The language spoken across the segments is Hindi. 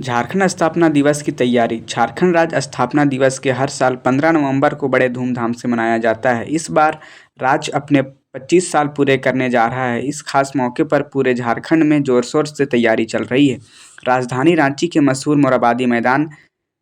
झारखंड स्थापना दिवस की तैयारी। झारखंड राज्य स्थापना दिवस के हर साल 15 नवंबर को बड़े धूमधाम से मनाया जाता है। इस बार राज्य अपने 25 साल पूरे करने जा रहा है। इस खास मौके पर पूरे झारखंड में जोर शोर से तैयारी चल रही है। राजधानी रांची के मशहूर मोरहाबादी मैदान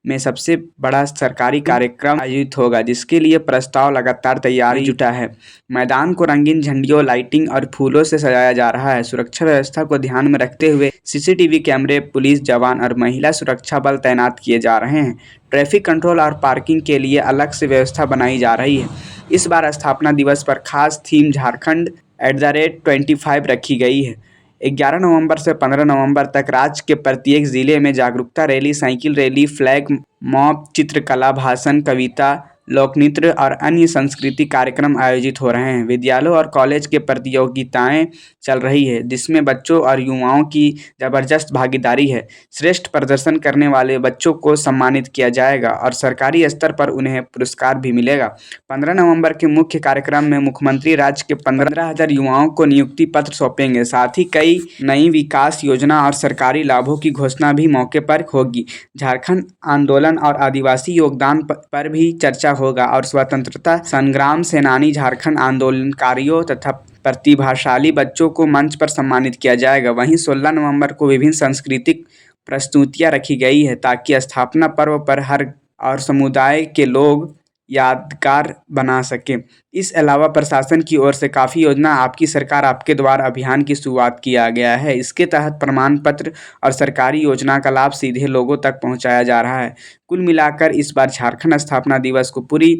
में सबसे बड़ा सरकारी कार्यक्रम आयोजित होगा, जिसके लिए प्रस्ताव लगातार तैयारी जुटा है। मैदान को रंगीन झंडियों, लाइटिंग और फूलों से सजाया जा रहा है। सुरक्षा व्यवस्था को ध्यान में रखते हुए सीसीटीवी कैमरे, पुलिस जवान और महिला सुरक्षा बल तैनात किए जा रहे हैं। ट्रैफिक कंट्रोल और पार्किंग के लिए अलग से व्यवस्था बनाई जा रही है। इस बार स्थापना दिवस पर खास थीम झारखंड @25 रखी गई है। 11 नवंबर से 15 नवंबर तक राज्य के प्रत्येक जिले में जागरूकता rally, cycle rally, flag mob, चित्रकला, भाषण, कविता, लोकनृत्य और अन्य सांस्कृतिक कार्यक्रम आयोजित हो रहे हैं। विद्यालयों और कॉलेज के प्रतियोगिताएं चल रही है, जिसमें बच्चों और युवाओं की जबरदस्त भागीदारी है। श्रेष्ठ प्रदर्शन करने वाले बच्चों को सम्मानित किया जाएगा और सरकारी स्तर पर उन्हें पुरस्कार भी मिलेगा। 15 नवंबर के मुख्य कार्यक्रम में मुख्यमंत्री राज्य के 15,000 युवाओं को नियुक्ति पत्र सौंपेंगे। साथ ही कई नई विकास योजना और सरकारी लाभों की घोषणा भी मौके पर होगी। झारखंड आंदोलन और आदिवासी योगदान पर भी चर्चा होगा और स्वतंत्रता संग्राम सेनानी, झारखंड आंदोलनकारियों तथा प्रतिभाशाली बच्चों को मंच पर सम्मानित किया जाएगा। वहीं 16 नवंबर को विभिन्न सांस्कृतिक प्रस्तुतियां रखी गई है, ताकि स्थापना पर्व पर हर और समुदाय के लोग यादगार बना सके। इस अलावा प्रशासन की ओर से काफ़ी योजना आपकी सरकार आपके द्वार अभियान की शुरुआत किया गया है। इसके तहत प्रमाण पत्र और सरकारी योजना का लाभ सीधे लोगों तक पहुंचाया जा रहा है। कुल मिलाकर इस बार झारखंड स्थापना दिवस को पूरी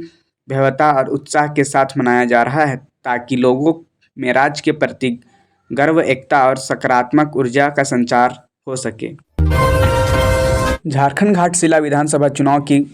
भव्यता और उत्साह के साथ मनाया जा रहा है, ताकि लोगों में राज्य के प्रति गर्व, एकता और सकारात्मक ऊर्जा का संचार हो सके। झारखंड घाटशिला विधानसभा चुनाव की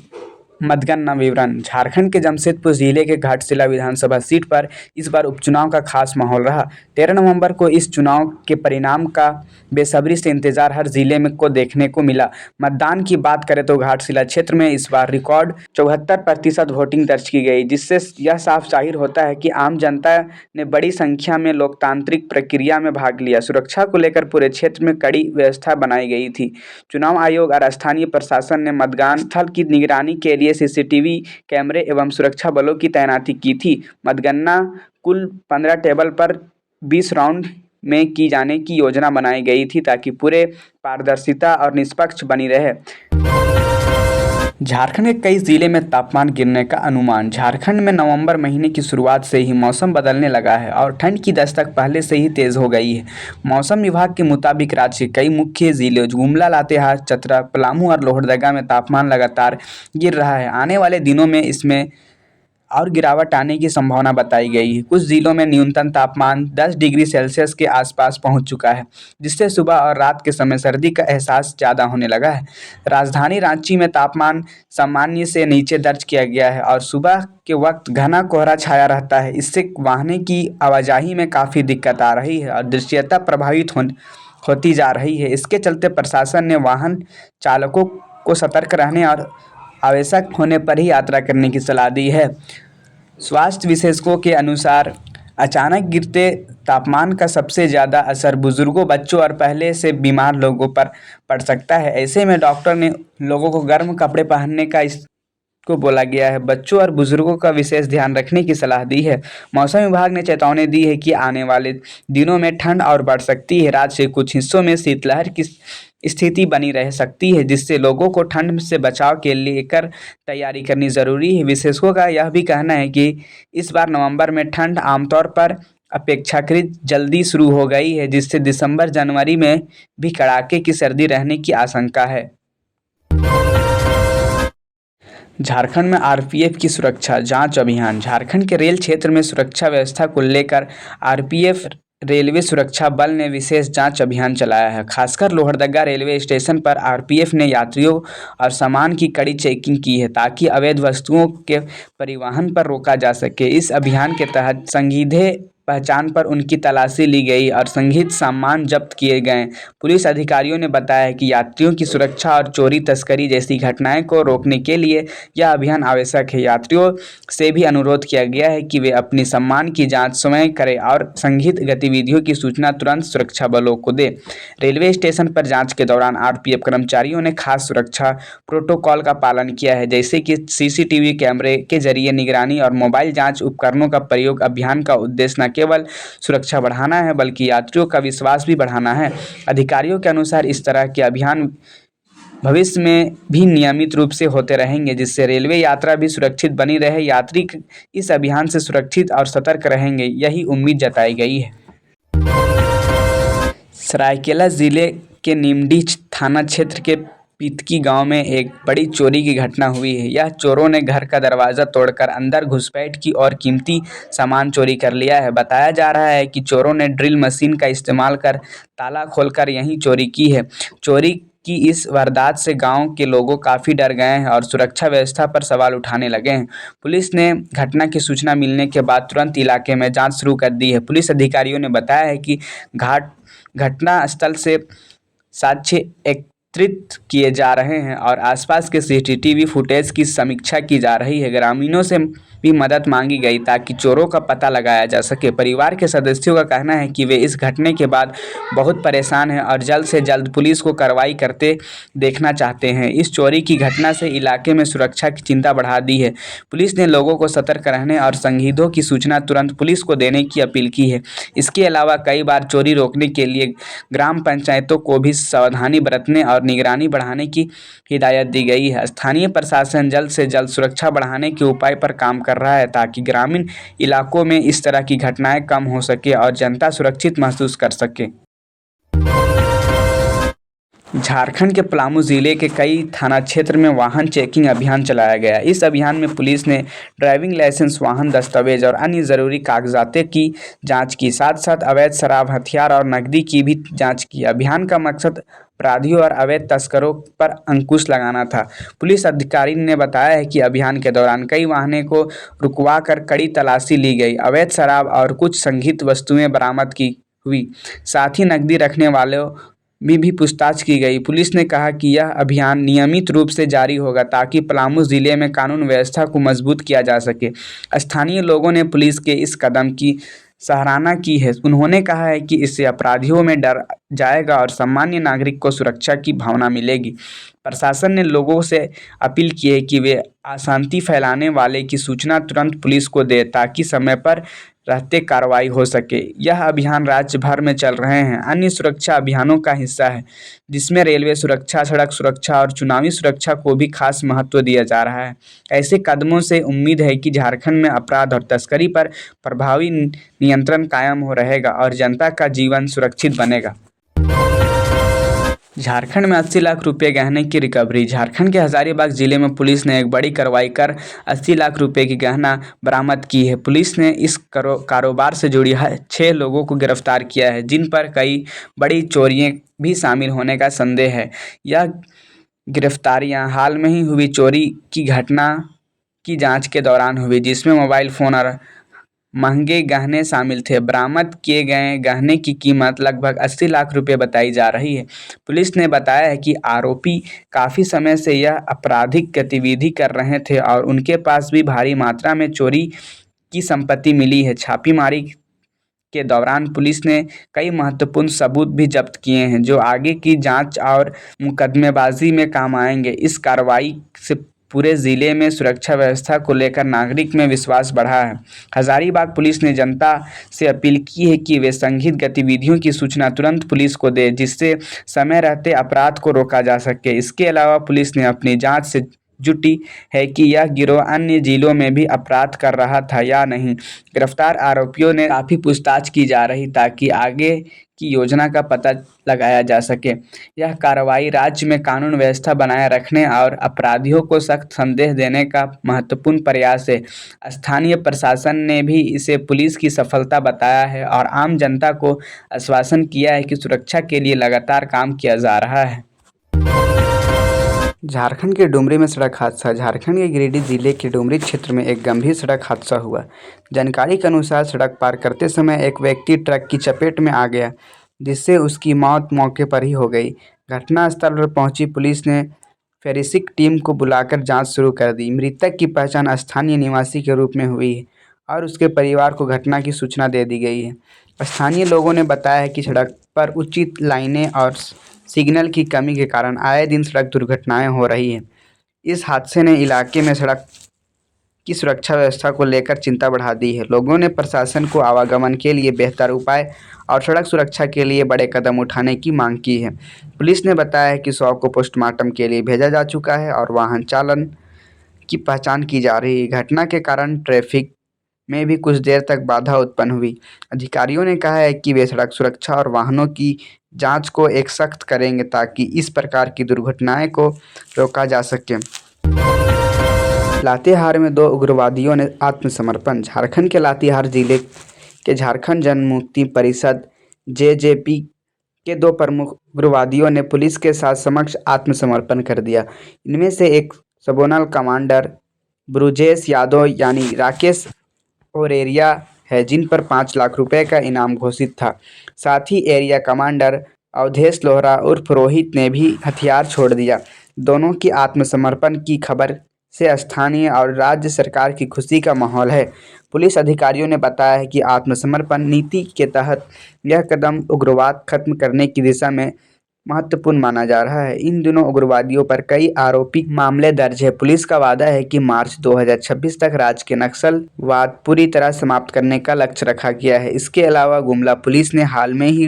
मतगणना विवरण। झारखंड के जमशेदपुर जिले के घाटशिला विधानसभा सीट पर इस बार उपचुनाव का खास माहौल रहा। 13 नवंबर को इस चुनाव के परिणाम का बेसब्री से इंतजार हर जिले में को देखने को मिला। मतदान की बात करें तो घाटशिला क्षेत्र में इस बार रिकॉर्ड 74% वोटिंग दर्ज की गई, जिससे यह साफ जाहिर होता है कि आम जनता ने बड़ी संख्या में लोकतांत्रिक प्रक्रिया में भाग लिया। सुरक्षा को लेकर पूरे क्षेत्र में कड़ी व्यवस्था बनाई गई थी। चुनाव आयोग और स्थानीय प्रशासन ने मतदान स्थल की निगरानी के लिए सीसीटीवी कैमरे एवं सुरक्षा बलों की तैनाती की थी। मतगणना कुल 15 टेबल पर 20 राउंड में की जाने की योजना बनाई गई थी, ताकि पूरे पारदर्शिता और निष्पक्ष बनी रहे। झारखंड के कई जिले में तापमान गिरने का अनुमान। झारखंड में नवंबर महीने की शुरुआत से ही मौसम बदलने लगा है और ठंड की दस्तक पहले से ही तेज हो गई है। मौसम विभाग के मुताबिक राज्य के कई मुख्य जिलों गुमला, लातेहार, चतरा, पलामू और लोहरदगा में तापमान लगातार गिर रहा है। आने वाले दिनों में इसमें और गिरावट आने की संभावना बताई गई है। कुछ जिलों में न्यूनतम तापमान 10 डिग्री सेल्सियस के आसपास पहुंच चुका है, जिससे सुबह और रात के समय सर्दी का एहसास ज़्यादा होने लगा है। राजधानी रांची में तापमान सामान्य से नीचे दर्ज किया गया है और सुबह के वक्त घना कोहरा छाया रहता है। इससे वाहनों की आवाजाही में काफ़ी दिक्कत आ रही है और दृश्यता प्रभावित होती जा रही है। इसके चलते प्रशासन ने वाहन चालकों को सतर्क रहने और आवश्यक होने पर ही यात्रा करने की सलाह दी है। स्वास्थ्य विशेषज्ञों के अनुसार अचानक गिरते तापमान का सबसे ज़्यादा असर बुजुर्गों, बच्चों और पहले से बीमार लोगों पर पड़ सकता है। ऐसे में डॉक्टर ने लोगों को गर्म कपड़े पहनने को बोला गया है। बच्चों और बुजुर्गों का विशेष ध्यान रखने की सलाह दी है। मौसम विभाग ने चेतावनी दी है कि आने वाले दिनों में ठंड और बढ़ सकती है। राज्य के कुछ हिस्सों में शीतलहर की स्थिति बनी रह सकती है, जिससे लोगों को ठंड से बचाव के लेकर तैयारी करनी जरूरी है। विशेषज्ञों का यह भी कहना है कि इस बार नवंबर में ठंड आमतौर पर अपेक्षाकृत जल्दी शुरू हो गई है, जिससे दिसंबर जनवरी में भी कड़ाके की सर्दी रहने की आशंका है। झारखंड में आरपीएफ की सुरक्षा जांच अभियान। झारखंड के रेल क्षेत्र में सुरक्षा व्यवस्था को लेकर आरपीएफ रेलवे सुरक्षा बल ने विशेष जांच अभियान चलाया है। खासकर लोहरदगा रेलवे स्टेशन पर आरपीएफ ने यात्रियों और सामान की कड़ी चेकिंग की है, ताकि अवैध वस्तुओं के परिवहन पर रोका जा सके। इस अभियान के तहत संदिग्ध पहचान पर उनकी तलाशी ली गई और संदिग्ध सामान जब्त किए गए। पुलिस अधिकारियों ने बताया कि यात्रियों की सुरक्षा और चोरी तस्करी जैसी घटनाएं को रोकने के लिए यह अभियान आवश्यक है। यात्रियों से भी अनुरोध किया गया है कि वे अपनी सामान की जांच स्वयं करें और संदिग्ध गतिविधियों की सूचना तुरंत सुरक्षा बलों को दें। रेलवे स्टेशन पर जांच के दौरान आरपीएफ कर्मचारियों ने खास सुरक्षा प्रोटोकॉल का पालन किया है, जैसे कि सीसीटीवी कैमरे के जरिए निगरानी और मोबाइल जांच उपकरणों का प्रयोग। अभियान का उद्देश्य न केवल सुरक्षा बढ़ाना है बल्कि यात्रियों का विश्वास भी बढ़ाना है। अधिकारियों के अनुसार इस तरह के अभियान भविष्य में भी नियमित रूप से होते रहेंगे, जिससे रेलवे यात्रा भी सुरक्षित बनी रहे। यात्री इस अभियान से सुरक्षित और सतर्क रहेंगे, यही उम्मीद जताई गई है। सरायकेला जिले के नीमडीह थाना क्षेत्र के पितकी गांव में एक बड़ी चोरी की घटना हुई है। यह चोरों ने घर का दरवाजा तोड़कर अंदर घुसपैठ की और कीमती सामान चोरी कर लिया है। बताया जा रहा है कि चोरों ने ड्रिल मशीन का इस्तेमाल कर ताला खोलकर यहीं चोरी की है। चोरी की इस वारदात से गांव के लोग काफ़ी डर गए हैं और सुरक्षा व्यवस्था पर सवाल उठाने लगे हैं। पुलिस ने घटना की सूचना मिलने के बाद तुरंत इलाके में जांच शुरू कर दी है। पुलिस अधिकारियों ने बताया है कि घटना स्थल से साक्ष्य एकत्रित किए जा रहे हैं और आसपास के सीसीटीवी फुटेज की समीक्षा की जा रही है। ग्रामीणों से भी मदद मांगी गई ताकि चोरों का पता लगाया जा सके। परिवार के सदस्यों का कहना है कि वे इस घटने के बाद बहुत परेशान हैं और जल्द से जल्द पुलिस को कार्रवाई करते देखना चाहते हैं। इस चोरी की घटना से इलाके में सुरक्षा की चिंता बढ़ा दी है। पुलिस ने लोगों को सतर्क रहने और संदिग्धों की सूचना तुरंत पुलिस को देने की अपील की है। इसके अलावा कई बार चोरी रोकने के लिए ग्राम पंचायतों को भी सावधानी बरतने और निगरानी बढ़ाने की हिदायत दी गई है। स्थानीय प्रशासन जल्द से जल्द सुरक्षा बढ़ाने के उपाय पर काम कर रहा है ताकि ग्रामीण इलाकों में इस तरह की घटनाएं कम हो सके और जनता सुरक्षित महसूस कर सके। झारखंड के पलामू जिले के कई थाना क्षेत्र में वाहन चेकिंग अभियान चलाया गया। इस अभियान में पुलिस ने ड्राइविंग लाइसेंस, वाहन दस्तावेज और अन्य ज़रूरी कागजात की जांच की, साथ साथ अवैध शराब, हथियार और नकदी की भी जांच की। अभियान का मकसद अपराधियों और अवैध तस्करों पर अंकुश लगाना था। पुलिस अधिकारी ने बताया है कि अभियान के दौरान कई वाहनों को रुकवा कर कड़ी तलाशी ली गई, अवैध शराब और कुछ संदिग्ध वस्तुएं बरामद की हुई, साथ ही नकदी रखने वालों भी पूछताछ की गई। पुलिस ने कहा कि यह अभियान नियमित रूप से जारी होगा ताकि पलामू जिले में कानून व्यवस्था को मजबूत किया जा सके। स्थानीय लोगों ने पुलिस के इस कदम की सराहना की है। उन्होंने कहा है कि इससे अपराधियों में डर जाएगा और सामान्य नागरिक को सुरक्षा की भावना मिलेगी। प्रशासन ने लोगों से अपील की है कि वे अशांति फैलाने वाले की सूचना तुरंत पुलिस को दें ताकि समय पर रहते कार्रवाई हो सके। यह अभियान राज्य भर में चल रहे हैं अन्य सुरक्षा अभियानों का हिस्सा है, जिसमें रेलवे सुरक्षा, सड़क सुरक्षा और चुनावी सुरक्षा को भी खास महत्व दिया जा रहा है। ऐसे कदमों से उम्मीद है कि झारखंड में अपराध और तस्करी पर प्रभावी नियंत्रण कायम हो रहेगा और जनता का जीवन सुरक्षित बनेगा। झारखंड में 80 लाख रुपए गहने की रिकवरी। झारखंड के हजारीबाग जिले में पुलिस ने एक बड़ी कार्रवाई कर 80 लाख रुपए की गहना बरामद की है। पुलिस ने इस कारोबार से जुड़ी 6 लोगों को गिरफ्तार किया है, जिन पर कई बड़ी चोरियां भी शामिल होने का संदेह है। यह गिरफ्तारियां हाल में ही हुई चोरी की घटना की जांच के दौरान हुई, जिसमें मोबाइल फ़ोन और महंगे गहने शामिल थे। बरामद किए गए गहने की कीमत लगभग 80 लाख रुपए बताई जा रही है। पुलिस ने बताया है कि आरोपी काफ़ी समय से यह आपराधिक गतिविधि कर रहे थे और उनके पास भी भारी मात्रा में चोरी की संपत्ति मिली है। छापेमारी के दौरान पुलिस ने कई महत्वपूर्ण सबूत भी जब्त किए हैं, जो आगे की जांच और मुकदमेबाजी में काम आएंगे। इस कार्रवाई से पूरे ज़िले में सुरक्षा व्यवस्था को लेकर नागरिक में विश्वास बढ़ा है। हजारीबाग पुलिस ने जनता से अपील की है कि वे संदिग्ध गतिविधियों की सूचना तुरंत पुलिस को दें, जिससे समय रहते अपराध को रोका जा सके। इसके अलावा पुलिस ने अपनी जांच से जुटी है कि यह गिरोह अन्य जिलों में भी अपराध कर रहा था या नहीं। गिरफ्तार आरोपियों ने काफ़ी पूछताछ की जा रही ताकि आगे की योजना का पता लगाया जा सके। यह कार्रवाई राज्य में कानून व्यवस्था बनाए रखने और अपराधियों को सख्त संदेश देने का महत्वपूर्ण प्रयास है। स्थानीय प्रशासन ने भी इसे पुलिस की सफलता बताया है और आम जनता को आश्वासन किया है कि सुरक्षा के लिए लगातार काम किया जा रहा है। झारखंड के डुमरी में सड़क हादसा। झारखंड के गिरिडीह जिले के डुमरी क्षेत्र में एक गंभीर सड़क हादसा हुआ। जानकारी के अनुसार सड़क पार करते समय एक व्यक्ति ट्रक की चपेट में आ गया, जिससे उसकी मौत मौके पर ही हो गई। घटनास्थल पर पहुंची पुलिस ने फोरेंसिक टीम को बुलाकर जांच शुरू कर दी। मृतक की पहचान स्थानीय निवासी के रूप में हुई है और उसके परिवार को घटना की सूचना दे दी गई है। स्थानीय लोगों ने बताया है कि सड़क पर उचित लाइनें और सिग्नल की कमी के कारण आए दिन सड़क दुर्घटनाएं हो रही हैं। इस हादसे ने इलाके में सड़क की सुरक्षा व्यवस्था को लेकर चिंता बढ़ा दी है। लोगों ने प्रशासन को आवागमन के लिए बेहतर उपाय और सड़क सुरक्षा के लिए बड़े कदम उठाने की मांग की है। पुलिस ने बताया है कि शव को पोस्टमार्टम के लिए भेजा जा चुका है और वाहन चालन की पहचान की जा रही है। घटना के कारण ट्रैफिक में भी कुछ देर तक बाधा उत्पन्न हुई। अधिकारियों ने कहा है कि वे सड़क सुरक्षा और वाहनों की जांच को एक सख्त करेंगे ताकि इस प्रकार की दुर्घटनाएं को रोका जा सके। लातेहार में 2 उग्रवादियों ने आत्मसमर्पण। झारखंड के लातेहार जिले के झारखंड जन मुक्ति परिषद जेजेपी के 2 प्रमुख उग्रवादियों ने पुलिस के साथ समक्ष आत्मसमर्पण कर दिया। इनमें से एक सबोनल कमांडर ब्रुजेश यादव यानी राकेश और एरिया है, जिन पर 5 लाख रुपए का इनाम घोषित था। साथ ही एरिया कमांडर अवधेश लोहरा उर्फ रोहित ने भी हथियार छोड़ दिया। दोनों की आत्मसमर्पण की खबर से स्थानीय और राज्य सरकार की खुशी का माहौल है। पुलिस अधिकारियों ने बताया है कि आत्मसमर्पण नीति के तहत यह कदम उग्रवाद खत्म करने की दिशा में महत्वपूर्ण माना जा रहा है। इन दोनों उग्रवादियों पर कई आरोपी मामले दर्ज है। पुलिस का वादा है कि मार्च 2026 तक राज्य के नक्सलवाद पूरी तरह समाप्त करने का लक्ष्य रखा गया है। इसके अलावा गुमला पुलिस ने हाल में ही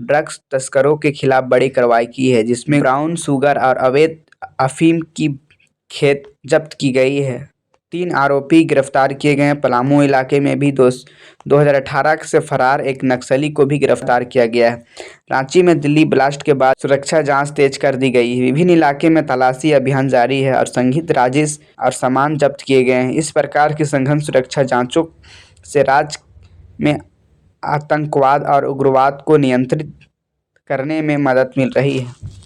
ड्रग्स तस्करों के खिलाफ बड़ी कार्रवाई की है, जिसमें ब्राउन शुगर और अवैध अफीम की खेत जब्त की गई है। 3 आरोपी गिरफ्तार किए गए हैं। पलामू इलाके में भी 2018 से फरार एक नक्सली को भी गिरफ्तार किया गया है। रांची में दिल्ली ब्लास्ट के बाद सुरक्षा जांच तेज कर दी गई है। विभिन्न इलाके में तलाशी अभियान जारी है और संदिग्ध राजेश और सामान जब्त किए गए हैं। इस प्रकार की सघन सुरक्षा जांचों से राज्य में आतंकवाद और उग्रवाद को नियंत्रित करने में मदद मिल रही है।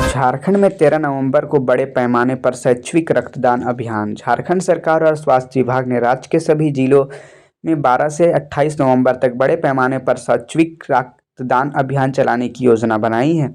झारखंड में 13 नवंबर को बड़े पैमाने पर स्वैच्छिक रक्तदान अभियान। झारखंड सरकार और स्वास्थ्य विभाग ने राज्य के सभी जिलों में 12 से 28 नवंबर तक बड़े पैमाने पर स्वैच्छिक रक्तदान अभियान चलाने की योजना बनाई है।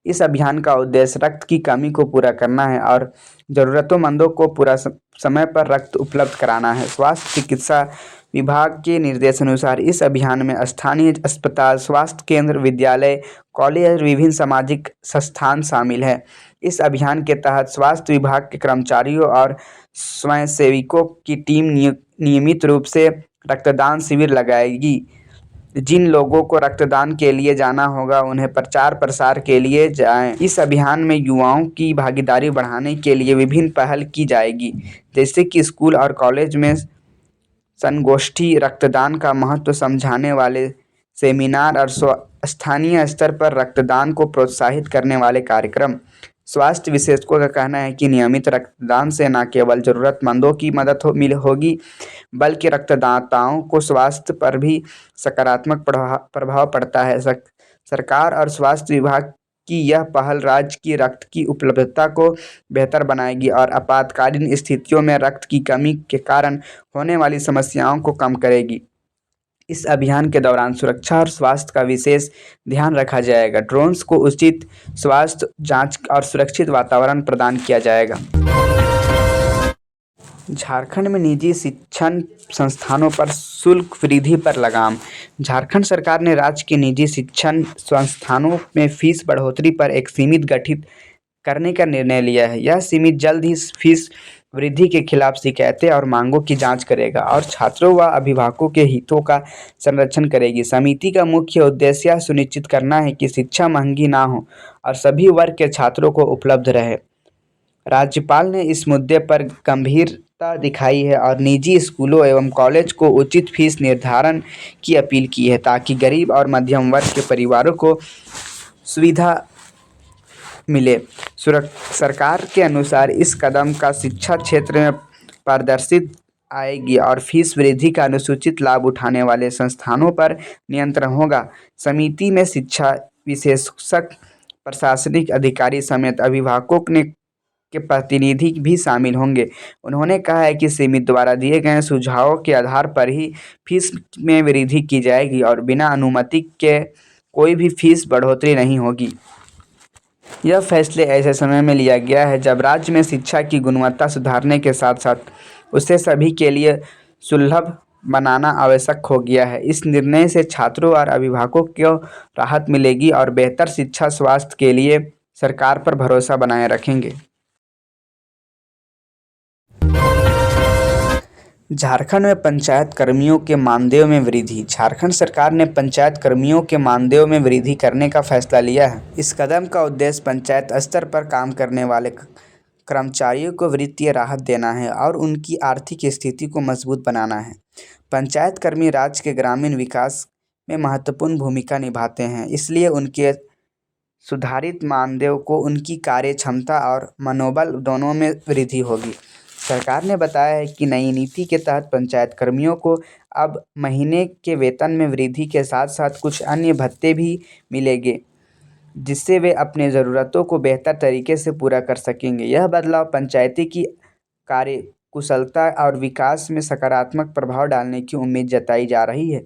इस अभियान का उद्देश्य रक्त की कमी को पूरा करना है और ज़रूरतमंदों को पूरा समय पर रक्त उपलब्ध कराना है। स्वास्थ्य चिकित्सा विभाग के निर्देशानुसार इस अभियान में स्थानीय अस्पताल, स्वास्थ्य केंद्र, विद्यालय, कॉलेज और विभिन्न सामाजिक संस्थान शामिल हैं। इस अभियान के तहत स्वास्थ्य विभाग के कर्मचारियों और स्वयंसेवकों की टीम नियमित रूप से रक्तदान शिविर लगाएगी। जिन लोगों को रक्तदान के लिए जाना होगा उन्हें प्रचार प्रसार के लिए जाएं। इस अभियान में युवाओं की भागीदारी बढ़ाने के लिए विभिन्न पहल की जाएगी, जैसे कि स्कूल और कॉलेज में संगोष्ठी, रक्तदान का महत्व समझाने वाले सेमिनार और स्थानीय स्तर पर रक्तदान को प्रोत्साहित करने वाले कार्यक्रम। स्वास्थ्य विशेषज्ञों का कहना है कि नियमित रक्तदान से न केवल ज़रूरतमंदों की मदद होगी, बल्कि रक्तदाताओं को स्वास्थ्य पर भी सकारात्मक प्रभाव पड़ता है। सरकार और स्वास्थ्य विभाग की यह पहल राज्य की रक्त की उपलब्धता को बेहतर बनाएगी और आपातकालीन स्थितियों में रक्त की कमी के कारण होने वाली समस्याओं को कम करेगी। इस अभियान के दौरान सुरक्षा और स्वास्थ्य का विशेष ध्यान रखा जाएगा। ड्रोन्स को उचित स्वास्थ्य जांच और सुरक्षित वातावरण प्रदान किया जाएगा। झारखंड में निजी शिक्षण संस्थानों पर शुल्क वृद्धि पर लगाम। झारखंड सरकार ने राज्य के निजी शिक्षण संस्थानों में फीस बढ़ोतरी पर एक समिति गठित करने का निर्णय लिया है। यह समिति जल्द ही फीस वृद्धि के खिलाफ शिकायतें और मांगों की जांच करेगा और छात्रों व अभिभावकों के हितों का संरक्षण करेगी। समिति का मुख्य उद्देश्य यह सुनिश्चित करना है कि शिक्षा महंगी ना हो और सभी वर्ग के छात्रों को उपलब्ध रहे। राज्यपाल ने इस मुद्दे पर गंभीरता दिखाई है और निजी स्कूलों एवं कॉलेज को उचित फीस निर्धारण की अपील की है, ताकि गरीब और मध्यम वर्ग के परिवारों को सुविधा मिले। सरकार के अनुसार इस कदम का शिक्षा क्षेत्र में पारदर्शिता आएगी और फीस वृद्धि का अनुचित लाभ उठाने वाले संस्थानों पर नियंत्रण होगा। समिति में शिक्षा विशेषज्ञ, प्रशासनिक अधिकारी समेत अभिभावकों ने के प्रतिनिधि भी शामिल होंगे। उन्होंने कहा है कि समिति द्वारा दिए गए सुझावों के आधार पर ही फीस में वृद्धि की जाएगी और बिना अनुमति के कोई भी फीस बढ़ोतरी नहीं होगी। यह फैसले ऐसे समय में लिया गया है जब राज्य में शिक्षा की गुणवत्ता सुधारने के साथ साथ उसे सभी के लिए सुलभ बनाना आवश्यक हो गया है। इस निर्णय से छात्रों और अभिभावकों को राहत मिलेगी और बेहतर शिक्षा स्वास्थ्य के लिए सरकार पर भरोसा बनाए रखेंगे। झारखंड में पंचायत कर्मियों के मानदेय में वृद्धि। झारखंड सरकार ने पंचायत कर्मियों के मानदेय में वृद्धि करने का फैसला लिया है। इस कदम का उद्देश्य पंचायत स्तर पर काम करने वाले कर्मचारियों को वित्तीय राहत देना है और उनकी आर्थिक स्थिति को मजबूत बनाना है। पंचायत कर्मी राज्य के ग्रामीण विकास में महत्वपूर्ण भूमिका निभाते हैं, इसलिए उनके सुधारित मानदेय को उनकी कार्य क्षमता और मनोबल दोनों में वृद्धि होगी। सरकार ने बताया है कि नई नीति के तहत पंचायत कर्मियों को अब महीने के वेतन में वृद्धि के साथ साथ कुछ अन्य भत्ते भी मिलेंगे, जिससे वे अपने ज़रूरतों को बेहतर तरीके से पूरा कर सकेंगे। यह बदलाव पंचायती की कार्य कुशलता और विकास में सकारात्मक प्रभाव डालने की उम्मीद जताई जा रही है।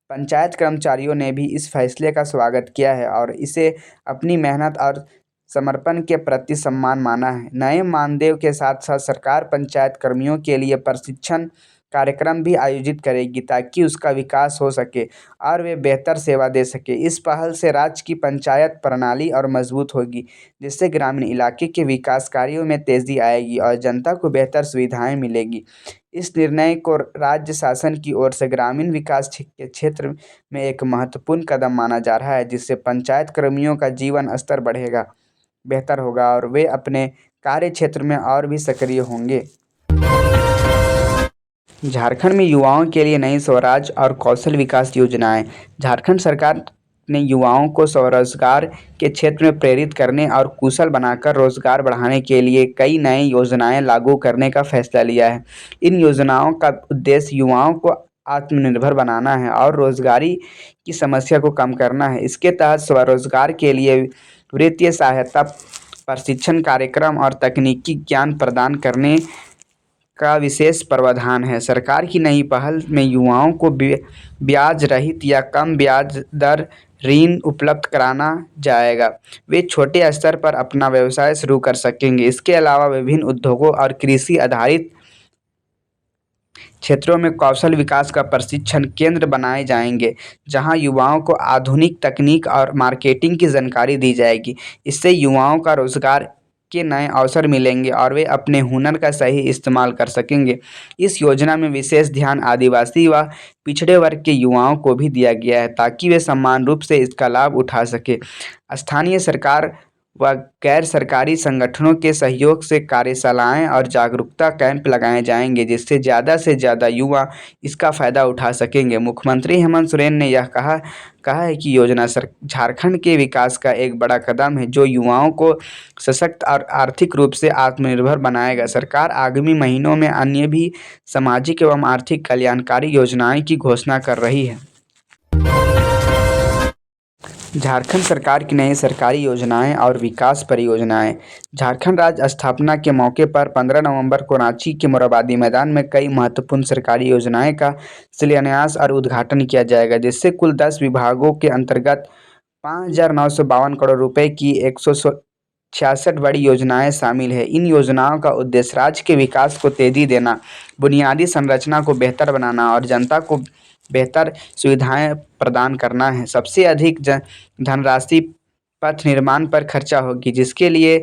पंचायत कर्मचारियों ने भी इस फैसले का स्वागत किया है और इसे अपनी मेहनत और समर्पण के प्रति सम्मान माना है। नए मानदेय के साथ साथ सरकार पंचायत कर्मियों के लिए प्रशिक्षण कार्यक्रम भी आयोजित करेगी ताकि उसका विकास हो सके और वे बेहतर सेवा दे सके। इस पहल से राज्य की पंचायत प्रणाली और मजबूत होगी, जिससे ग्रामीण इलाके के विकास कार्यों में तेजी आएगी और जनता को बेहतर सुविधाएं मिलेगी। इस निर्णय को राज्य शासन की ओर से ग्रामीण विकास के क्षेत्र में एक महत्वपूर्ण कदम माना जा रहा है, जिससे पंचायत कर्मियों का जीवन स्तर बढ़ेगा, बेहतर होगा और वे अपने कार्य क्षेत्र में और भी सक्रिय होंगे। झारखंड में युवाओं के लिए नई स्वराज और कौशल विकास योजनाएं। झारखंड सरकार ने युवाओं को स्वरोजगार के क्षेत्र में प्रेरित करने और कुशल बनाकर रोजगार बढ़ाने के लिए कई नई योजनाएं लागू करने का फैसला लिया है। इन योजनाओं का उद्देश्य युवाओं को आत्मनिर्भर बनाना है और रोजगारी की समस्या को कम करना है। इसके तहत स्वरोजगार के लिए वित्तीय सहायता, प्रशिक्षण कार्यक्रम और तकनीकी ज्ञान प्रदान करने का विशेष प्रावधान है। सरकार की नई पहल में युवाओं को ब्याज रहित या कम ब्याज दर ऋण उपलब्ध कराना जाएगा। वे छोटे स्तर पर अपना व्यवसाय शुरू कर सकेंगे। इसके अलावा विभिन्न उद्योगों और कृषि आधारित क्षेत्रों में कौशल विकास का प्रशिक्षण केंद्र बनाए जाएंगे, जहां युवाओं को आधुनिक तकनीक और मार्केटिंग की जानकारी दी जाएगी। इससे युवाओं का रोजगार के नए अवसर मिलेंगे और वे अपने हुनर का सही इस्तेमाल कर सकेंगे। इस योजना में विशेष ध्यान आदिवासी व पिछड़े वर्ग के युवाओं को भी दिया गया है ताकि वे समान रूप से इसका लाभ उठा सके। स्थानीय सरकार व गैर सरकारी संगठनों के सहयोग से कार्यशालाएं और जागरूकता कैंप लगाए जाएंगे, जिससे ज़्यादा से ज़्यादा युवा इसका फ़ायदा उठा सकेंगे। मुख्यमंत्री हेमंत सोरेन ने यह कहा है कि योजना झारखंड के विकास का एक बड़ा कदम है जो युवाओं को सशक्त और आर्थिक रूप से आत्मनिर्भर बनाएगा। सरकार आगामी महीनों में अन्य भी सामाजिक एवं आर्थिक कल्याणकारी योजनाएं की घोषणा कर रही है। झारखंड सरकार की नई सरकारी योजनाएं और विकास परियोजनाएं। झारखंड राज्य स्थापना के मौके पर 15 नवंबर को रांची के मोरहाबादी मैदान में कई महत्वपूर्ण सरकारी योजनाएं का शिलान्यास और उद्घाटन किया जाएगा, जिससे कुल 10 विभागों के अंतर्गत 5,952 करोड़ रुपए की 166 बड़ी योजनाएं शामिल है। इन योजनाओं का उद्देश्य राज्य के विकास को तेजी देना, बुनियादी संरचना को बेहतर बनाना और जनता को बेहतर सुविधाएं प्रदान करना है। सबसे अधिक धनराशि पथ निर्माण पर खर्चा होगी, जिसके लिए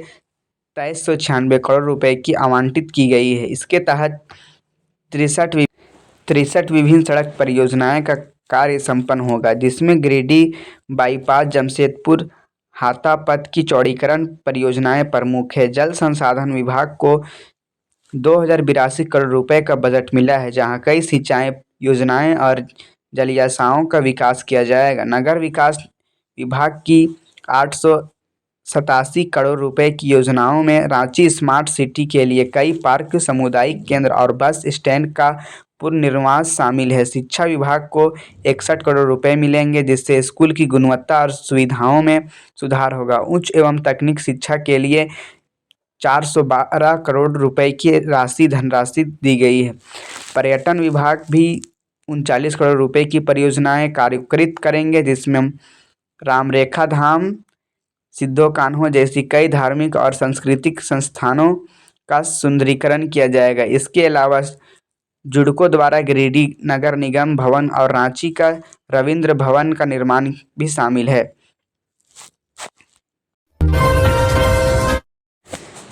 2396 करोड़ रुपए की आवंटित की गई है। इसके तहत 63 विभिन्न सड़क परियोजनाएं का कार्य संपन्न होगा, जिसमें गिरिडीह बाईपास, जमशेदपुर हाता पथ की चौड़ीकरण परियोजनाएं प्रमुख है। जल संसाधन विभाग को 2082 करोड़ रुपए का बजट मिला है, जहां कई सिंचाई योजनाएं और जलाशयों का विकास किया जाएगा। नगर विकास विभाग की करोड़ रुपए की योजनाओं में रांची स्मार्ट सिटी के लिए कई पार्क, सामुदायिक केंद्र और बस स्टैंड का पुनर्निर्माण शामिल है। शिक्षा विभाग को 61 करोड़ रुपए मिलेंगे, जिससे स्कूल की गुणवत्ता और सुविधाओं में सुधार होगा। उच्च एवं तकनीक शिक्षा के लिए 412 करोड़ रुपए की धनराशि दी गई है। पर्यटन विभाग भी 39 करोड़ रुपए की परियोजनाएं कार्यान्वित करेंगे, जिसमें रामरेखा धाम, सिद्धो कान्हो जैसी कई धार्मिक और सांस्कृतिक संस्थानों का सुंदरीकरण किया जाएगा। इसके अलावा जुडको द्वारा गिरिडीह नगर निगम भवन और रांची का रविंद्र भवन का निर्माण भी शामिल है।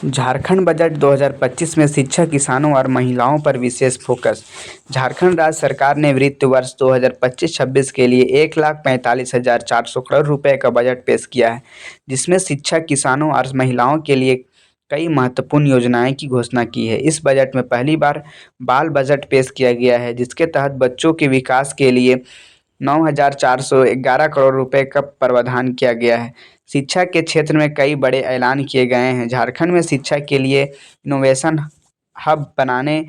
झारखंड बजट 2025 में शिक्षा, किसानों और महिलाओं पर विशेष फोकस। झारखंड राज्य सरकार ने वित्त वर्ष 2025-26 के लिए 1,45,400 करोड़ रुपए का बजट पेश किया है, जिसमें शिक्षा, किसानों और महिलाओं के लिए कई महत्वपूर्ण योजनाएं की घोषणा की है। इस बजट में पहली बार बाल बजट पेश किया गया है, जिसके तहत बच्चों के विकास के लिए 9,411 करोड़ रुपए का प्रावधान किया गया है। शिक्षा के क्षेत्र में कई बड़े ऐलान किए गए हैं। झारखंड में शिक्षा के लिए इनोवेशन हब बनाने,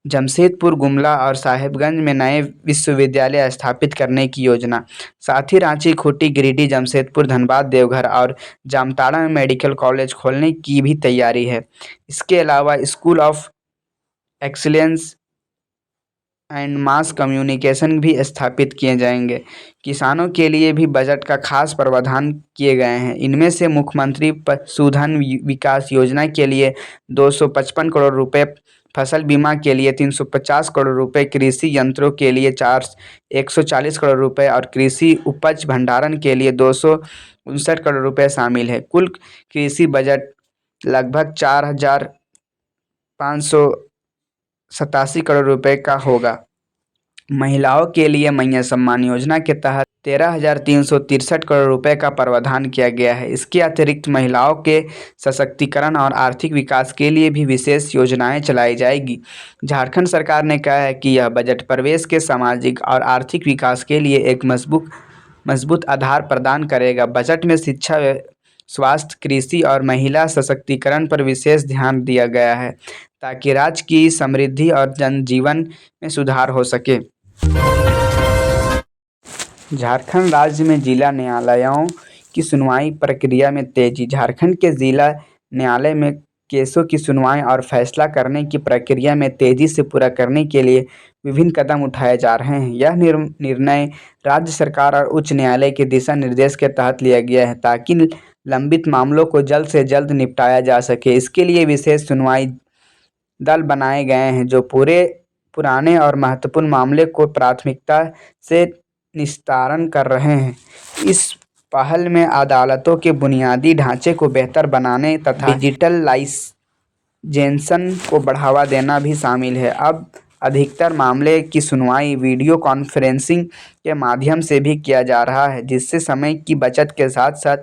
जमशेदपुर, गुमला और साहेबगंज में नए विश्वविद्यालय स्थापित करने की योजना। साथ ही रांची, खूंटी, गिरिडीह, जमशेदपुर, धनबाद, देवघर और जामताड़ा में मेडिकल कॉलेज खोलने की भी तैयारी है। इसके अलावा school of excellence and mass communication भी स्थापित किए जाएंगे। किसानों के लिए भी बजट का खास प्रावधान किए गए हैं। इनमें से मुख्यमंत्री पशुधन विकास योजना के लिए 255 करोड़ रुपए, फसल बीमा के लिए 350 करोड़ रुपए, कृषि यंत्रों के लिए 140 करोड़ रुपए और कृषि उपज भंडारण के लिए 259 करोड़ रुपए शामिल है। कुल कृषि बजट लगभग 4,587 करोड़ रुपए का होगा। महिलाओं के लिए मैया सम्मान योजना के तहत 13,363 करोड़ रुपए का प्रावधान किया गया है। इसके अतिरिक्त महिलाओं के सशक्तिकरण और आर्थिक विकास के लिए भी विशेष योजनाएं चलाई जाएगी। झारखंड सरकार ने कहा है कि यह बजट प्रदेश के सामाजिक और आर्थिक विकास के लिए एक मजबूत आधार प्रदान करेगा। बजट में शिक्षा, स्वास्थ्य, कृषि और महिला सशक्तिकरण पर विशेष ध्यान दिया गया है, ताकि राज्य की समृद्धि और जनजीवन में सुधार हो सके। झारखंड राज्य में जिला न्यायालयों की सुनवाई प्रक्रिया में तेजी। झारखंड के जिला न्यायालय में केसों की सुनवाई और फैसला करने की प्रक्रिया में तेजी से पूरा करने के लिए विभिन्न कदम उठाए जा रहे हैं। यह निर्णय राज्य सरकार और उच्च न्यायालय के दिशा निर्देश के तहत लिया गया है, ताकि लंबित मामलों को जल्द से जल्द निपटाया जा सके। इसके लिए विशेष सुनवाई दल बनाए गए हैं, जो पुराने और महत्वपूर्ण मामले को प्राथमिकता से निस्तारण कर रहे हैं। इस पहल में अदालतों के बुनियादी ढांचे को बेहतर बनाने तथा डिजिटलाइजेशन को बढ़ावा देना भी शामिल है। अब अधिकतर मामले की सुनवाई वीडियो कॉन्फ्रेंसिंग के माध्यम से भी किया जा रहा है, जिससे समय की बचत के साथ साथ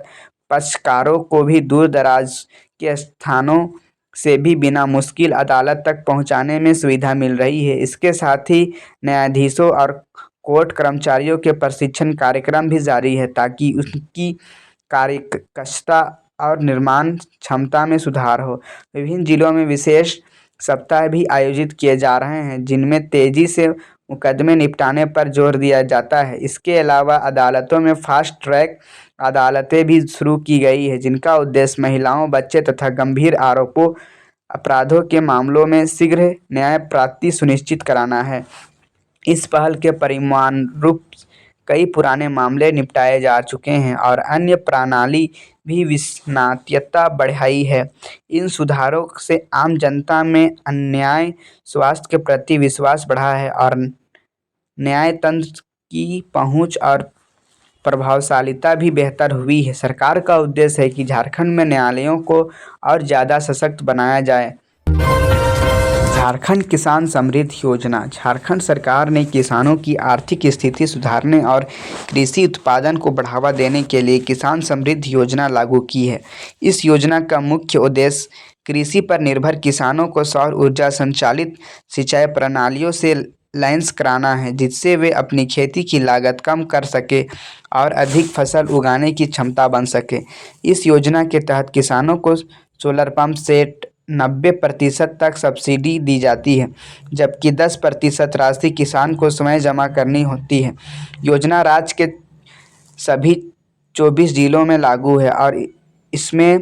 पक्षकारों को भी दूर दराज के स्थानों से भी बिना मुश्किल अदालत तक पहुंचाने में सुविधा मिल रही है। इसके साथ ही न्यायाधीशों और कोर्ट कर्मचारियों के प्रशिक्षण कार्यक्रम भी जारी है, ताकि उनकी कार्यक्षमता और निर्माण क्षमता में सुधार हो। विभिन्न जिलों में विशेष सप्ताह भी आयोजित किए जा रहे हैं, जिनमें तेजी से मुकदमे निपटाने पर जोर दिया जाता है। इसके अलावा अदालतों में फास्ट ट्रैक अदालतें भी शुरू की गई है, जिनका उद्देश्य महिलाओं, बच्चे तथा गंभीर अपराधों के मामलों में शीघ्र न्याय प्राप्ति सुनिश्चित कराना है। इस पहल के परिणामस्वरूप कई पुराने मामले निपटाए जा चुके हैं और अन्य प्रणाली भी विश्वसनीयता बढ़ाई है। इन सुधारों से आम जनता में न्याय स्वास्थ्य के प्रति विश्वास बढ़ा है और न्यायतंत्र की पहुंच और प्रभावशीलता भी बेहतर हुई है। सरकार का उद्देश्य है कि झारखंड में न्यायालयों को और ज़्यादा सशक्त बनाया जाए। झारखंड किसान समृद्धि योजना। झारखंड सरकार ने किसानों की आर्थिक स्थिति सुधारने और कृषि उत्पादन को बढ़ावा देने के लिए किसान समृद्धि योजना लागू की है। इस योजना का मुख्य उद्देश्य कृषि पर निर्भर किसानों को सौर ऊर्जा संचालित सिंचाई प्रणालियों से लाइन्स कराना है, जिससे वे अपनी खेती की लागत कम कर सके और अधिक फसल उगाने की क्षमता बन सके। इस योजना के तहत किसानों को सोलर पंप सेट 90% तक सब्सिडी दी जाती है, जबकि 10% राशि किसान को स्वयं जमा करनी होती है। योजना राज्य के सभी 24 जिलों में लागू है और इसमें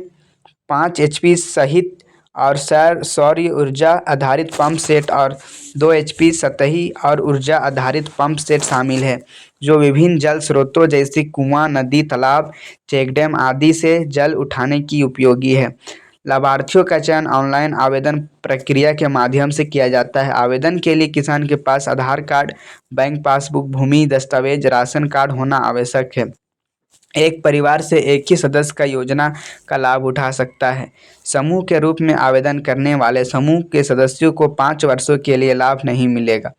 5 HP सहित और सौर ऊर्जा आधारित पंप सेट और 2 HP सतही और ऊर्जा आधारित पंप सेट शामिल है, जो विभिन्न जल स्रोतों जैसे कुआं, नदी, तालाब, चेक डैम आदि से जल उठाने की उपयोगी है। लाभार्थियों का चयन ऑनलाइन आवेदन प्रक्रिया के माध्यम से किया जाता है। आवेदन के लिए किसान के पास आधार कार्ड, बैंक पासबुक, भूमि दस्तावेज, राशन कार्ड होना आवश्यक है। एक परिवार से एक ही सदस्य का योजना का लाभ उठा सकता है। समूह के रूप में आवेदन करने वाले समूह के सदस्यों को 5 वर्षों के लिए लाभ नहीं मिलेगा।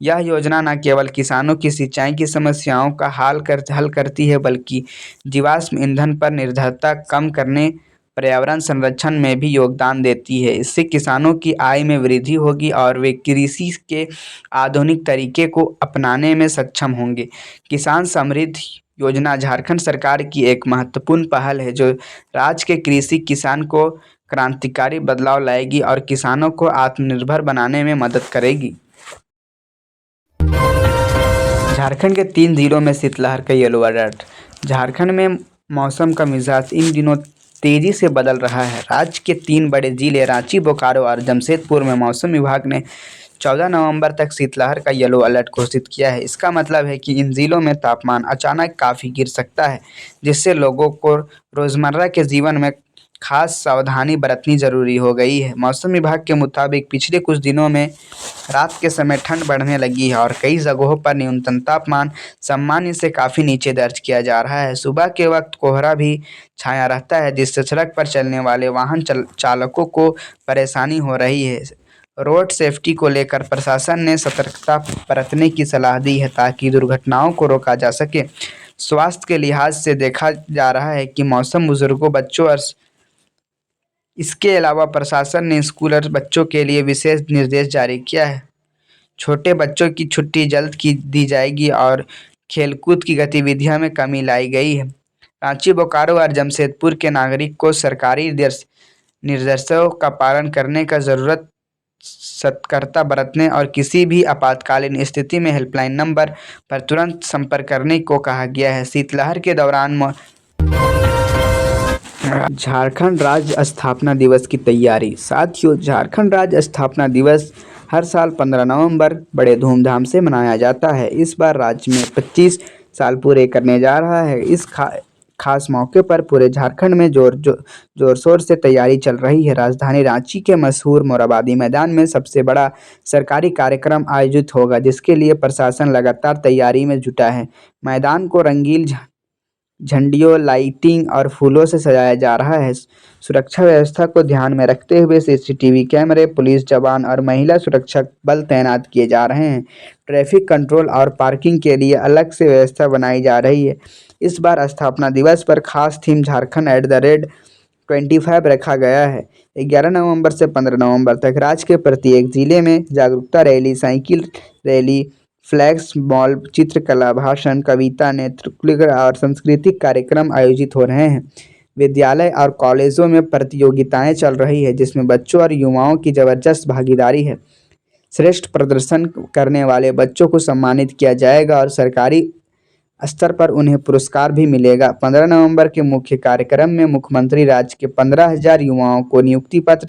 यह योजना न केवल किसानों की सिंचाई की समस्याओं का हल करती है, बल्कि जीवाश्म ईंधन पर निर्भरता कम करने, पर्यावरण संरक्षण में भी योगदान देती है। इससे किसानों की आय में वृद्धि होगी और वे कृषि के आधुनिक तरीके को अपनाने में सक्षम होंगे। किसान समृद्धि योजना झारखंड सरकार की एक महत्वपूर्ण पहल है, जो राज्य के कृषि किसान को क्रांतिकारी बदलाव लाएगी और किसानों को आत्मनिर्भर बनाने में मदद करेगी। झारखंड के 3 जिलों में शीतलहर का येलो अलर्ट। झारखंड में मौसम का मिजाज इन दिनों तेजी से बदल रहा है। राज्य के 3 बड़े जिले रांची, बोकारो और जमशेदपुर में मौसम विभाग ने 14 नवंबर तक शीतलहर का येलो अलर्ट घोषित किया है। इसका मतलब है कि इन जिलों में तापमान अचानक काफ़ी गिर सकता है, जिससे लोगों को रोज़मर्रा के जीवन में खास सावधानी बरतनी ज़रूरी हो गई है। मौसम विभाग के मुताबिक पिछले कुछ दिनों में रात के समय ठंड बढ़ने लगी है और कई जगहों पर न्यूनतम तापमान सामान्य से काफ़ी नीचे दर्ज किया जा रहा है। सुबह के वक्त कोहरा भी छाया रहता है, जिससे सड़क पर चलने वाले वाहन चालकों को परेशानी हो रही है। रोड सेफ्टी को लेकर प्रशासन ने सतर्कता बरतने की सलाह दी है, ताकि दुर्घटनाओं को रोका जा सके। स्वास्थ्य के लिहाज से देखा जा रहा है कि मौसम बुजुर्गों, बच्चों और इसके अलावा प्रशासन ने स्कूल और बच्चों के लिए विशेष निर्देश जारी किया है। छोटे बच्चों की छुट्टी जल्द की दी जाएगी और खेलकूद की गतिविधियों में कमी लाई गई है। रांची, बोकारो और जमशेदपुर के नागरिक को सरकारी निर्देशों का पालन करने का ज़रूरत सतर्कता बरतने और किसी भी आपातकालीन स्थिति में हेल्पलाइन नंबर पर तुरंत संपर्क करने को कहा गया है। शीतलहर के दौरान झारखंड राज्य स्थापना दिवस की तैयारी। साथियों, झारखंड राज्य स्थापना दिवस हर साल 15 नवंबर बड़े धूमधाम से मनाया जाता है। इस बार राज्य में 25 साल पूरे करने जा रहा है। इस खास मौके पर पूरे झारखंड में जोर शोर से तैयारी चल रही है। राजधानी रांची के मशहूर मोरहाबादी मैदान में सबसे बड़ा सरकारी कार्यक्रम आयोजित होगा, जिसके लिए प्रशासन लगातार तैयारी में जुटा है। मैदान को रंगीन झंडियों, लाइटिंग और फूलों से सजाया जा रहा है। सुरक्षा व्यवस्था को ध्यान में रखते हुए सीसीटीवी कैमरे, पुलिस जवान और महिला सुरक्षा बल तैनात किए जा रहे हैं। ट्रैफिक कंट्रोल और पार्किंग के लिए अलग से व्यवस्था बनाई जा रही है। इस बार स्थापना दिवस पर खास थीम झारखंड @25 रखा गया है। 11 नवंबर से 15 नवंबर तक राज्य के प्रत्येक जिले में जागरूकता rally, cycle rally, flash mob, चित्रकला, भाषण, कविता, नृत्य और सांस्कृतिक कार्यक्रम आयोजित हो रहे हैं। विद्यालय और कॉलेजों में प्रतियोगिताएं चल रही है, जिसमें बच्चों और युवाओं की जबरदस्त भागीदारी है। श्रेष्ठ प्रदर्शन करने वाले बच्चों को सम्मानित किया जाएगा और सरकारी स्तर पर उन्हें पुरस्कार भी मिलेगा। 15 नवंबर के मुख्य कार्यक्रम में मुख्यमंत्री राज्य के 15,000 युवाओं को नियुक्ति पत्र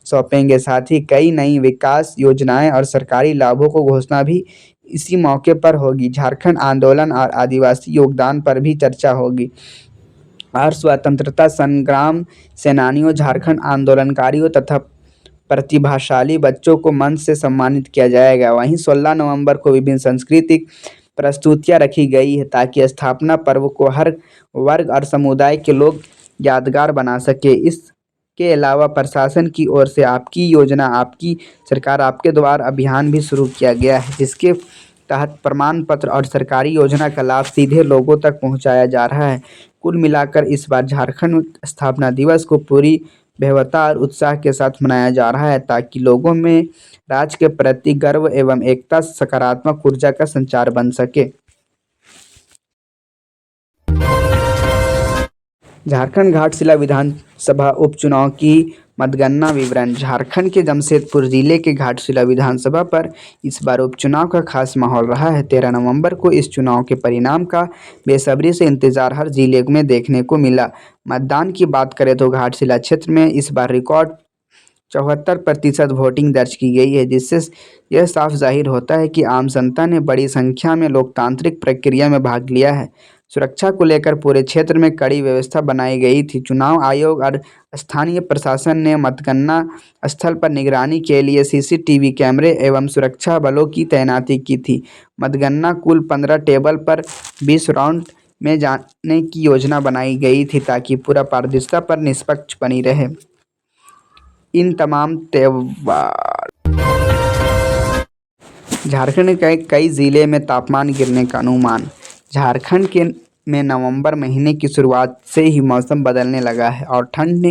सौंपेंगे। साथ ही कई नई विकास योजनाएं और सरकारी लाभों को घोषणा भी इसी मौके पर होगी। झारखंड आंदोलन और आदिवासी योगदान पर भी चर्चा होगी और स्वतंत्रता संग्राम सेनानियों, झारखंड आंदोलनकारियों तथा प्रतिभाशाली बच्चों को मंच से सम्मानित किया जाएगा। वहीं 16 नवंबर को विभिन्न सांस्कृतिक प्रस्तुतियां रखी गई है, ताकि स्थापना पर्व को हर वर्ग और समुदाय के लोग यादगार बना सके। इसके अलावा प्रशासन की ओर से आपकी योजना, आपकी सरकार, आपके द्वार अभियान भी शुरू किया गया है, जिसके तहत प्रमाण पत्र और सरकारी योजना का लाभ सीधे लोगों तक पहुंचाया जा रहा है। कुल मिलाकर इस बार झारखंड स्थापना दिवस को पूरी भव्यता और उत्साह के साथ मनाया जा रहा है ताकि लोगों में राज्य के प्रति गर्व एवं एकता सकारात्मक ऊर्जा का संचार बन सके। झारखंड घाटशिला विधानसभा उपचुनाव की मतगणना विवरण। झारखंड के जमशेदपुर जिले के घाटशिला विधानसभा पर इस बार उपचुनाव का खास माहौल रहा है। 13 नवंबर को इस चुनाव के परिणाम का बेसब्री से इंतजार हर जिले में देखने को मिला। मतदान की बात करें तो घाटशिला क्षेत्र में इस बार रिकॉर्ड 74% वोटिंग दर्ज की गई है, जिससे यह साफ जाहिर होता है कि आम जनता ने बड़ी संख्या में लोकतांत्रिक प्रक्रिया में भाग लिया है। सुरक्षा को लेकर पूरे क्षेत्र में कड़ी व्यवस्था बनाई गई थी। चुनाव आयोग और स्थानीय प्रशासन ने मतगणना स्थल पर निगरानी के लिए सीसीटीवी कैमरे एवं सुरक्षा बलों की तैनाती की थी। मतगणना कुल 15 टेबल पर 20 राउंड में जाने की योजना बनाई गई थी ताकि पूरा पारदर्शिता पर निष्पक्ष बनी रहे। इन तमाम त्योहार झारखंड के कई जिले में तापमान गिरने का अनुमान। झारखंड के में नवंबर महीने की शुरुआत से ही मौसम बदलने लगा है और ठंड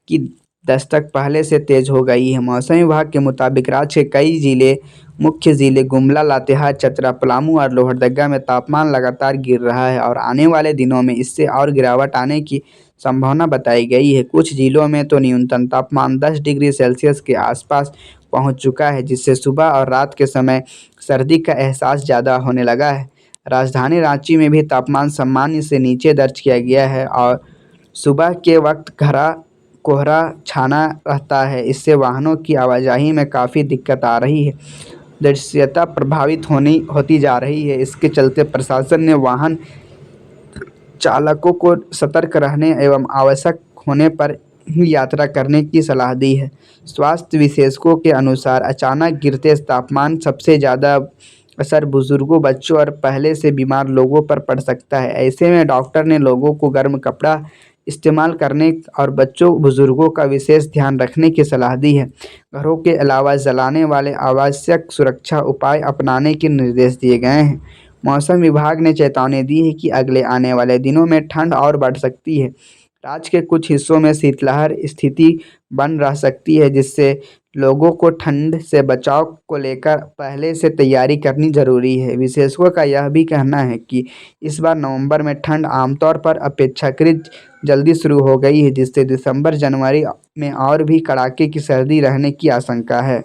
की दस्तक पहले से तेज हो गई है। मौसम विभाग के मुताबिक राज्य के कई मुख्य जिले गुमला, लातेहार, चतरा, पलामू और लोहरदगा में तापमान लगातार गिर रहा है और आने वाले दिनों में इससे और गिरावट आने की संभावना बताई गई है। कुछ जिलों में तो न्यूनतम तापमान 10 डिग्री सेल्सियस के आसपास पहुंच चुका है, जिससे सुबह और रात के समय सर्दी का एहसास ज़्यादा होने लगा है। राजधानी रांची में भी तापमान सामान्य से नीचे दर्ज किया गया है और सुबह के वक्त घना कोहरा छाना रहता है। इससे वाहनों की आवाजाही में काफ़ी दिक्कत आ रही है, दृश्यता प्रभावित होती जा रही है। इसके चलते प्रशासन ने वाहन चालकों को सतर्क रहने एवं आवश्यक होने पर ही यात्रा करने की सलाह दी है। स्वास्थ्य विशेषज्ञों के अनुसार अचानक गिरते तापमान सबसे ज़्यादा असर बुजुर्गों, बच्चों और पहले से बीमार लोगों पर पड़ सकता है। ऐसे में डॉक्टर ने लोगों को गर्म कपड़ा इस्तेमाल करने और बच्चों बुजुर्गों का विशेष ध्यान रखने की सलाह दी है। घरों के अलावा जलाने वाले आवश्यक सुरक्षा उपाय अपनाने के निर्देश दिए गए हैं। मौसम विभाग ने चेतावनी दी है कि अगले आने वाले दिनों में ठंड और बढ़ सकती है। राज्य के कुछ हिस्सों में शीतलहर स्थिति बन रह सकती है, जिससे लोगों को ठंड से बचाव को लेकर पहले से तैयारी करनी जरूरी है। विशेषज्ञों का यह भी कहना है कि इस बार नवंबर में ठंड आमतौर पर अपेक्षाकृत जल्दी शुरू हो गई है, जिससे दिसंबर जनवरी में और भी कड़ाके की सर्दी रहने की आशंका है।